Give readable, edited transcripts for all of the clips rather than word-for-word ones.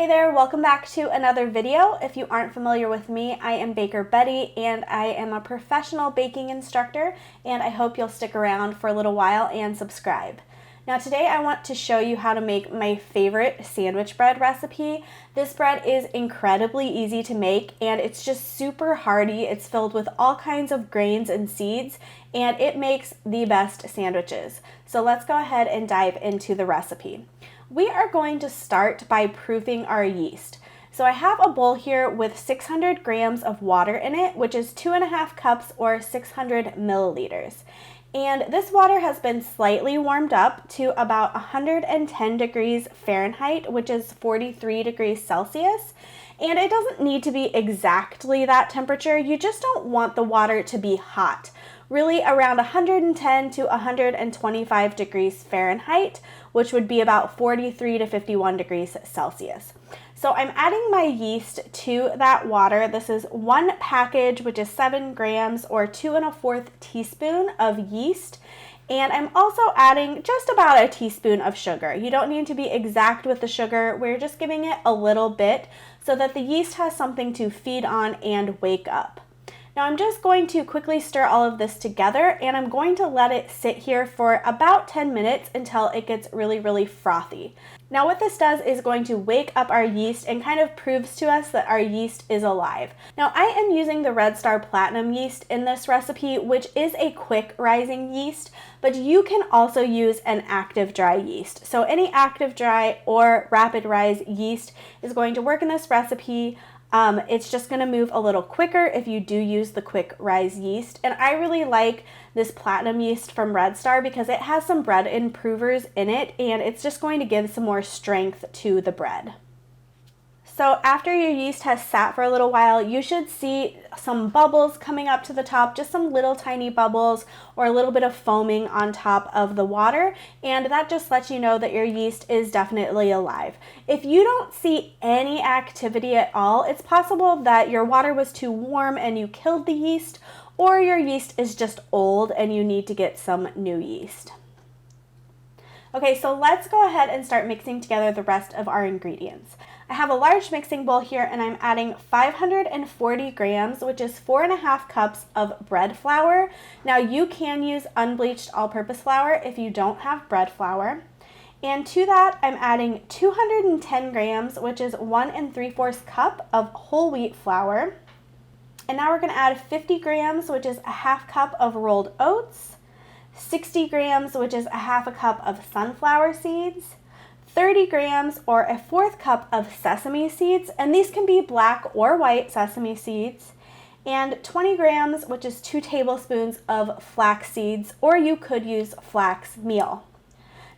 Hey there, welcome back to another video. If you aren't familiar with me, I am Baker Betty and I am a professional baking instructor, and I hope you'll stick around for a little while and subscribe. Now today I want to show you how to make my favorite sandwich bread recipe. This bread is incredibly easy to make and it's just super hearty. It's filled with all kinds of grains and seeds and it makes the best sandwiches. So let's go ahead and dive into the recipe. We are going to start by proofing our yeast. So I have a bowl here with 600 grams of water in it, which is 2.5 cups or 600 milliliters. And this water has been slightly warmed up to about 110 degrees Fahrenheit, which is 43 degrees Celsius. And it doesn't need to be exactly that temperature. You just don't want the water to be hot. Really around 110 to 125 degrees Fahrenheit, which would be about 43 to 51 degrees Celsius. So I'm adding my yeast to that water. This is one package, which is 7 grams or 2 1/4 teaspoon of yeast. And I'm also adding just about a teaspoon of sugar. You don't need to be exact with the sugar. We're just giving it a little bit so that the yeast has something to feed on and wake up. Now I'm just going to quickly stir all of this together and I'm going to let it sit here for about 10 minutes until it gets really frothy. Now what this does is going to wake up our yeast and kind of proves to us that our yeast is alive. Now I am using the Red Star Platinum yeast in this recipe, which is a quick rising yeast, but you can also use an active dry yeast. So any active dry or rapid rise yeast is going to work in this recipe. It's just going to move a little quicker if you do use the quick rise yeast. And I really like this platinum yeast from Red Star because it has some bread improvers in it and it's just going to give some more strength to the bread. So after your yeast has sat for a little while, you should see some bubbles coming up to the top, just some little tiny bubbles or a little bit of foaming on top of the water, and that just lets you know that your yeast is definitely alive. If you don't see any activity at all, it's possible that your water was too warm and you killed the yeast, or your yeast is just old and you need to get some new yeast. Okay, so let's go ahead and start mixing together the rest of our ingredients. I have a large mixing bowl here and I'm adding 540 grams, which is 4.5 cups of bread flour. Now you can use unbleached all-purpose flour if you don't have bread flour. And to that, I'm adding 210 grams, which is 1 3/4 cup of whole wheat flour. And now we're gonna add 50 grams, which is 1/2 cup of rolled oats, 60 grams, which is 1/2 cup of sunflower seeds, 30 grams or 1/4 cup of sesame seeds, and these can be black or white sesame seeds, and 20 grams, which is 2 tablespoons of flax seeds, or you could use flax meal.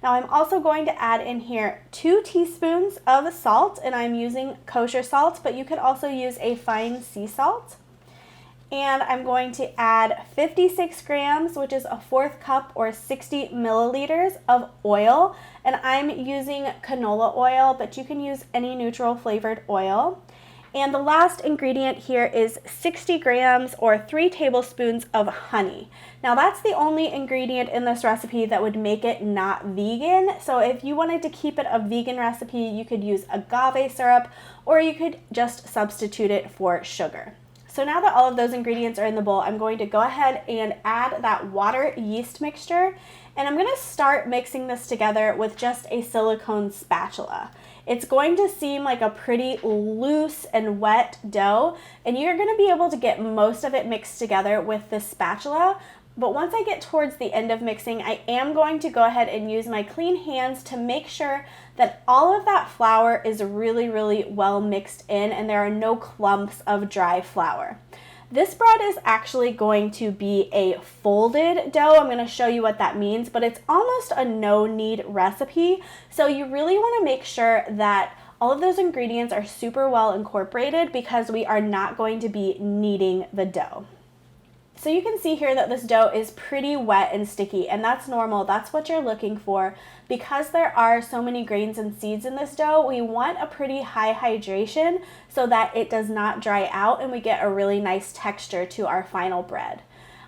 Now I'm also going to add in here 2 teaspoons of salt, and I'm using kosher salt, but you could also use a fine sea salt. And I'm going to add 56 grams, which is 1/4 cup or 60 milliliters of oil. And I'm using canola oil, but you can use any neutral flavored oil. And the last ingredient here is 60 grams or 3 tablespoons of honey. Now that's the only ingredient in this recipe that would make it not vegan. So if you wanted to keep it a vegan recipe, you could use agave syrup or you could just substitute it for sugar. So now that all of those ingredients are in the bowl, I'm going to go ahead and add that water yeast mixture, and I'm going to start mixing this together with just a silicone spatula. It's going to seem like a pretty loose and wet dough, and you're going to be able to get most of it mixed together with this spatula. But once I get towards the end of mixing, I am going to go ahead and use my clean hands to make sure that all of that flour is really well mixed in and there are no clumps of dry flour. This bread is actually going to be a folded dough. I'm going to show you what that means, but it's almost a no-knead recipe. So you really want to make sure that all of those ingredients are super well incorporated because we are not going to be kneading the dough. So you can see here that this dough is pretty wet and sticky, and that's normal. That's what you're looking for. Because there are so many grains and seeds in this dough, we want a pretty high hydration so that it does not dry out and we get a really nice texture to our final bread.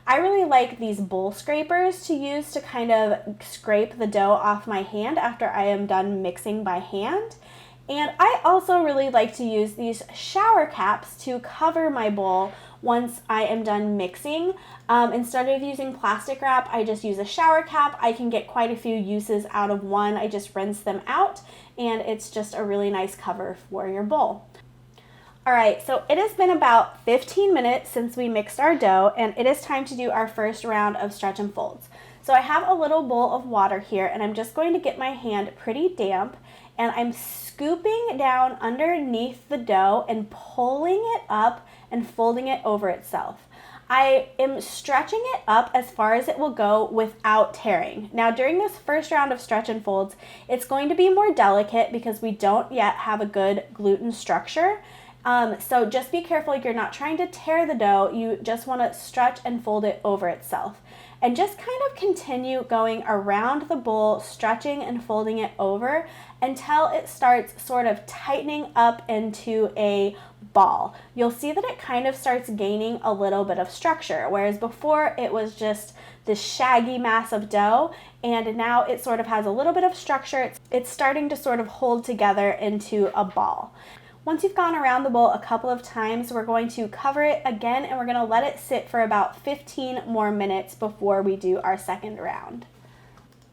I really like these bowl scrapers to use to kind of scrape the dough off my hand after I am done mixing by hand. And I also really like to use these shower caps to cover my bowl once I am done mixing. Instead of using plastic wrap, I just use a shower cap. I can get quite a few uses out of one. I just rinse them out, and it's just a really nice cover for your bowl. All right, so it has been about 15 minutes since we mixed our dough, and it is time to do our first round of stretch and folds. So I have a little bowl of water here, and I'm just going to get my hand pretty damp, and I'm scooping down underneath the dough and pulling it up and folding it over itself. I am stretching it up as far as it will go without tearing. Now, during this first round of stretch and folds, it's going to be more delicate because we don't yet have a good gluten structure. So just be careful, you're not trying to tear the dough, you just want to stretch and fold it over itself. And just kind of continue going around the bowl, stretching and folding it over until it starts sort of tightening up into a ball. You'll see that it kind of starts gaining a little bit of structure, whereas before it was just this shaggy mass of dough, and now it sort of has a little bit of structure. It's starting to sort of hold together into a ball. Once you've gone around the bowl a couple of times, we're going to cover it again and we're going to let it sit for about 15 more minutes before we do our second round.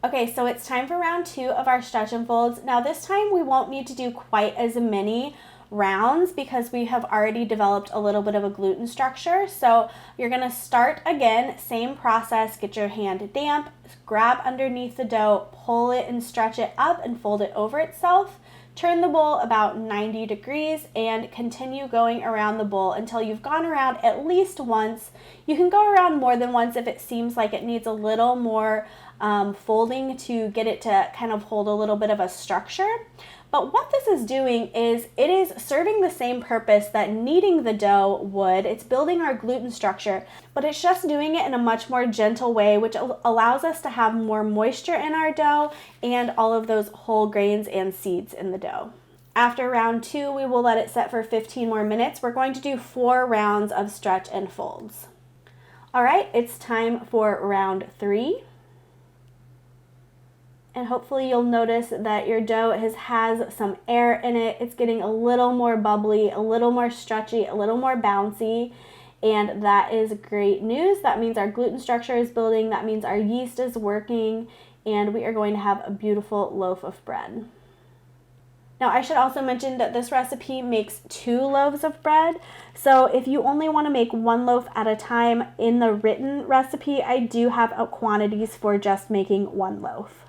Okay, so it's time for round 2 of our stretch and folds. Now this time we won't need to do quite as many rounds because we have already developed a little bit of a gluten structure. So you're going to start again, same process, get your hand damp, grab underneath the dough, pull it and stretch it up and fold it over itself. Turn the bowl about 90 degrees and continue going around the bowl until you've gone around at least once. You can go around more than once if it seems like it needs a little more folding to get it to kind of hold a little bit of a structure. But what this is doing is it is serving the same purpose that kneading the dough would. It's building our gluten structure, but it's just doing it in a much more gentle way, which allows us to have more moisture in our dough and all of those whole grains and seeds in the dough. After round 2, we will let it set for 15 more minutes. We're going to do 4 rounds of stretch and folds. All right, it's time for round 3. And hopefully you'll notice that your dough has some air in it. It's getting a little more bubbly, a little more stretchy, a little more bouncy, and that is great news. That means our gluten structure is building, that means our yeast is working, and we are going to have a beautiful loaf of bread. Now I should also mention that this recipe makes 2 loaves of bread, so if you only want to make 1 loaf at a time in the written recipe, I do have quantities for just making 1 loaf.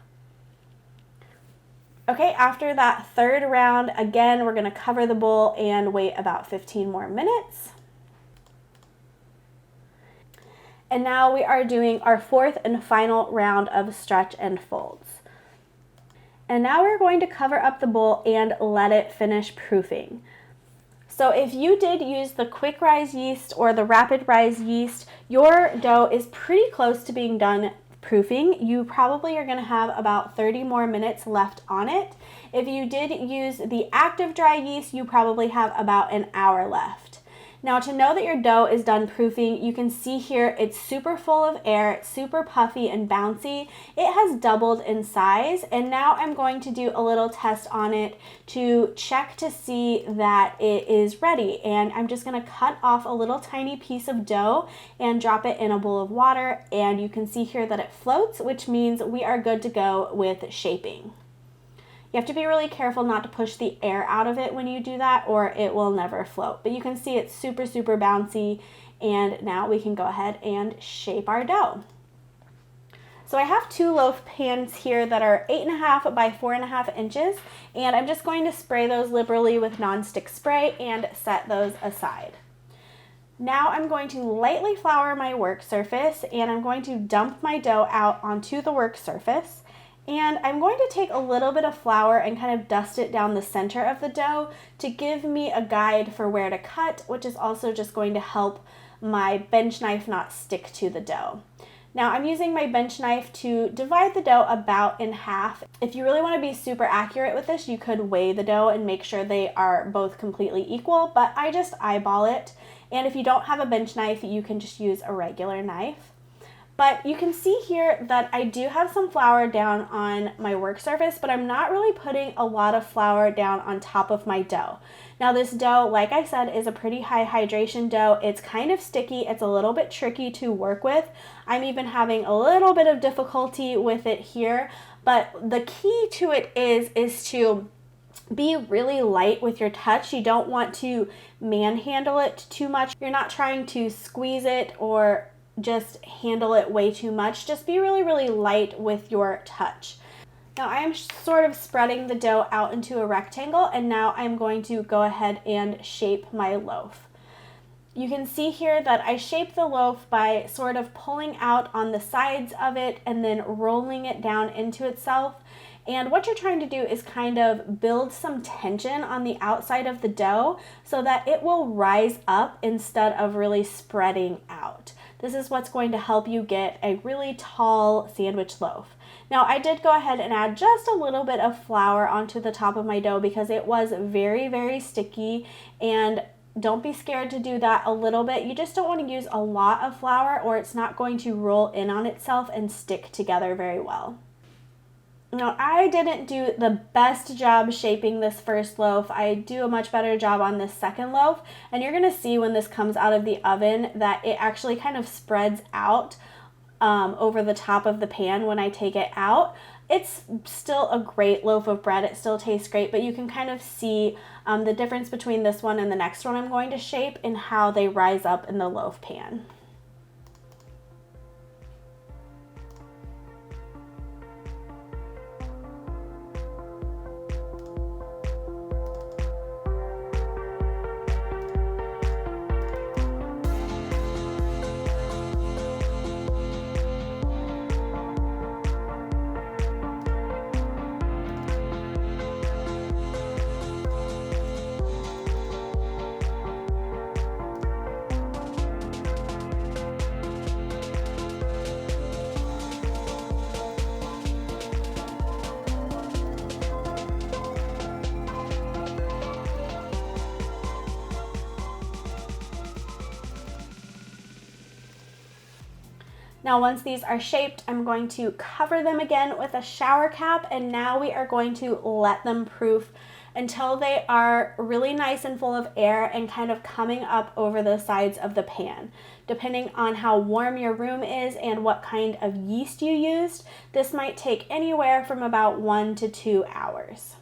Okay, after that 3rd round, again, we're going to cover the bowl and wait about 15 more minutes. And now we are doing our 4th and final round of stretch and folds. And now we're going to cover up the bowl and let it finish proofing. So if you did use the quick rise yeast or the rapid rise yeast, your dough is pretty close to being done proofing. You probably are going to have about 30 more minutes left on it. If you did use the active dry yeast, you probably have about an hour left. Now to know that your dough is done proofing, you can see here it's super full of air, it's super puffy and bouncy. It has doubled in size, and now I'm going to do a little test on it to check to see that it is ready. And I'm just going to cut off a little tiny piece of dough and drop it in a bowl of water, and you can see here that it floats, which means we are good to go with shaping. You have to be really careful not to push the air out of it when you do that, or it will never float. But you can see it's super, super bouncy, and now we can go ahead and shape our dough. So I have 2 loaf pans here that are 8.5 by 4.5 inches, and I'm just going to spray those liberally with nonstick spray and set those aside. Now I'm going to lightly flour my work surface, and I'm going to dump my dough out onto the work surface. And I'm going to take a little bit of flour and kind of dust it down the center of the dough to give me a guide for where to cut, which is also just going to help my bench knife not stick to the dough. Now I'm using my bench knife to divide the dough about in half. If you really want to be super accurate with this, you could weigh the dough and make sure they are both completely equal, but I just eyeball it. And if you don't have a bench knife, you can just use a regular knife. But you can see here that I do have some flour down on my work surface, but I'm not really putting a lot of flour down on top of my dough. Now this dough, like I said, is a pretty high hydration dough. It's kind of sticky. It's a little bit tricky to work with. I'm even having a little bit of difficulty with it here, but the key to it is to be really light with your touch. You don't want to manhandle it too much. You're not trying to squeeze it or just handle it way too much. Just be really, really light with your touch. Now I am sort of spreading the dough out into a rectangle, and now I'm going to go ahead and shape my loaf. You can see here that I shape the loaf by sort of pulling out on the sides of it and then rolling it down into itself. And what you're trying to do is kind of build some tension on the outside of the dough so that it will rise up instead of really spreading out. This is what's going to help you get a really tall sandwich loaf. Now I did go ahead and add just a little bit of flour onto the top of my dough because it was very, very sticky, and don't be scared to do that a little bit. You just don't want to use a lot of flour or it's not going to roll in on itself and stick together very well. Now, I didn't do the best job shaping this first loaf. I do a much better job on this second loaf, and you're going to see when this comes out of the oven that it actually kind of spreads out over the top of the pan when I take it out. It's still a great loaf of bread. It still tastes great, but you can kind of see the difference between this one and the next one I'm going to shape and how they rise up in the loaf pan. Now once these are shaped, I'm going to cover them again with a shower cap, and now we are going to let them proof until they are really nice and full of air and kind of coming up over the sides of the pan. Depending on how warm your room is and what kind of yeast you used, this might take anywhere from about 1 to 2 hours.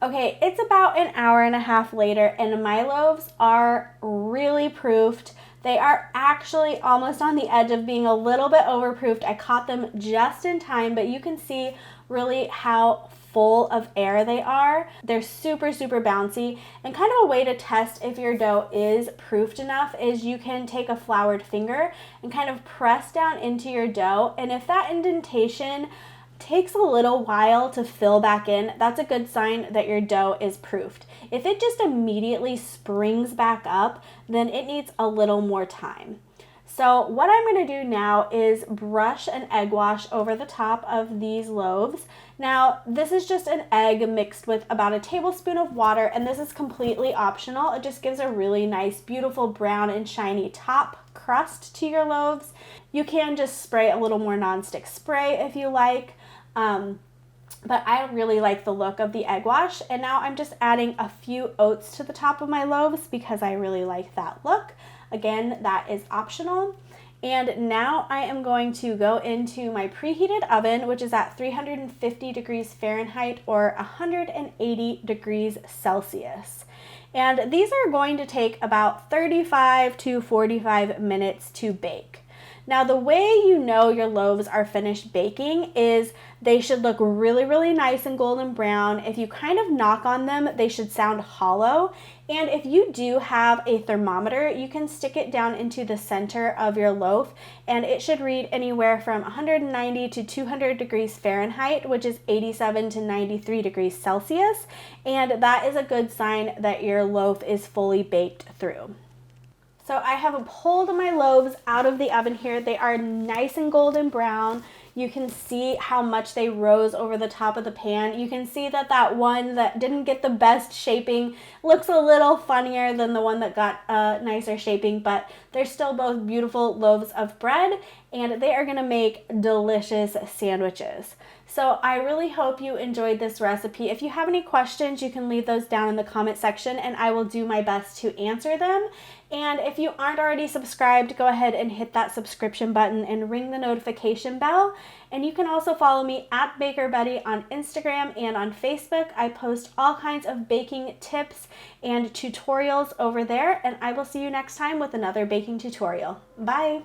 Okay, it's about an hour and a half later, and my loaves are really proofed. They are actually almost on the edge of being a little bit overproofed. I caught them just in time, but you can see really how full of air they are. They're super, super bouncy, and kind of a way to test if your dough is proofed enough is you can take a floured finger and kind of press down into your dough, and if that indentation takes a little while to fill back in, that's a good sign that your dough is proofed. If it just immediately springs back up, then it needs a little more time. So what I'm going to do now is brush an egg wash over the top of these loaves. Now this is just an egg mixed with about a tablespoon of water, and this is completely optional. It just gives a really nice, beautiful brown and shiny top crust to your loaves. You can just spray a little more nonstick spray if you like. But I really like the look of the egg wash, and now I'm just adding a few oats to the top of my loaves because I really like that look. Again, that is optional. And now I am going to go into my preheated oven, which is at 350 degrees Fahrenheit or 180 degrees Celsius. And these are going to take about 35 to 45 minutes to bake. Now, the way you know your loaves are finished baking is they should look really, really nice and golden brown. If you kind of knock on them, they should sound hollow. And if you do have a thermometer, you can stick it down into the center of your loaf, and it should read anywhere from 190 to 200 degrees Fahrenheit, which is 87 to 93 degrees Celsius. And that is a good sign that your loaf is fully baked through. So I have pulled my loaves out of the oven here. They are nice and golden brown. you can see how much they rose over the top of the pan. You can see that that one that didn't get the best shaping looks a little funnier than the one that got nicer shaping, but they're still both beautiful loaves of bread, and they are gonna make delicious sandwiches. So I really hope you enjoyed this recipe. If you have any questions, you can leave those down in the comment section and I will do my best to answer them. And if you aren't already subscribed, go ahead and hit that subscription button and ring the notification bell. And you can also follow me at Baker Betty on Instagram and on Facebook. I post all kinds of baking tips and tutorials over there, and I will see you next time with another baking tutorial. Bye!